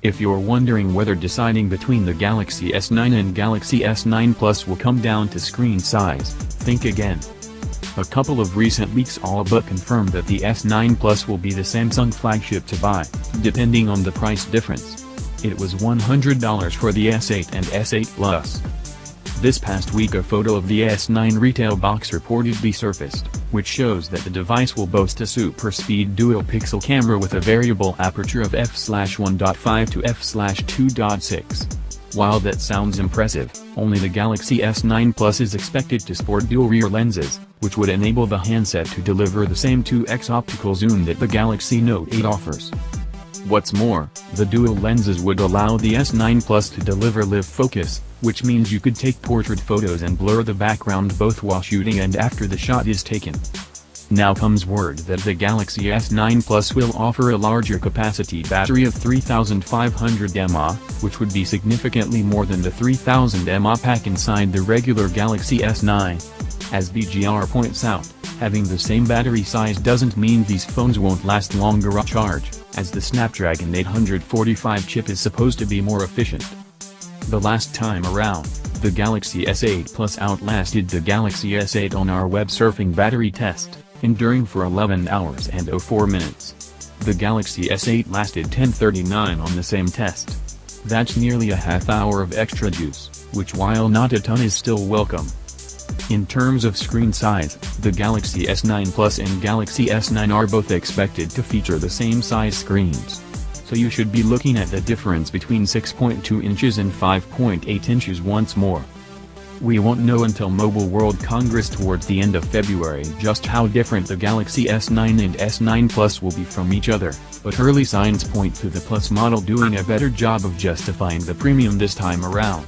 If you're wondering whether deciding between the Galaxy S9 and Galaxy S9 Plus will come down to screen size, think again. A couple of recent leaks all but confirmed that the S9 Plus will be the Samsung flagship to buy, depending on the price difference. It was $100 for the S8 and S8 Plus. This past week a photo of the S9 retail box reportedly surfaced, which shows that the device will boast a super-speed dual-pixel camera with a variable aperture of f/1.5 to f/2.6. While that sounds impressive, only the Galaxy S9 Plus is expected to sport dual rear lenses, which would enable the handset to deliver the same 2x optical zoom that the Galaxy Note 8 offers. What's more, the dual lenses would allow the S9 Plus to deliver live focus, which means you could take portrait photos and blur the background both while shooting and after the shot is taken. Now comes word that the Galaxy S9 Plus will offer a larger capacity battery of 3500 mAh, which would be significantly more than the 3000 mAh pack inside the regular Galaxy S9. As VGR points out, having the same battery size doesn't mean these phones won't last longer on charge, as the Snapdragon 845 chip is supposed to be more efficient. The last time around, the Galaxy S8 Plus outlasted the Galaxy S8 on our web surfing battery test, enduring for 11 hours and 04 minutes. The Galaxy S8 lasted 10:39 on the same test. That's nearly a half hour of extra juice, which while not a ton is still welcome. In terms of screen size, the Galaxy S9 Plus and Galaxy S9 are both expected to feature the same size screens. So you should be looking at the difference between 6.2 inches and 5.8 inches once more. We won't know until Mobile World Congress towards the end of February just how different the Galaxy S9 and S9 Plus will be from each other, but early signs point to the Plus model doing a better job of justifying the premium this time around.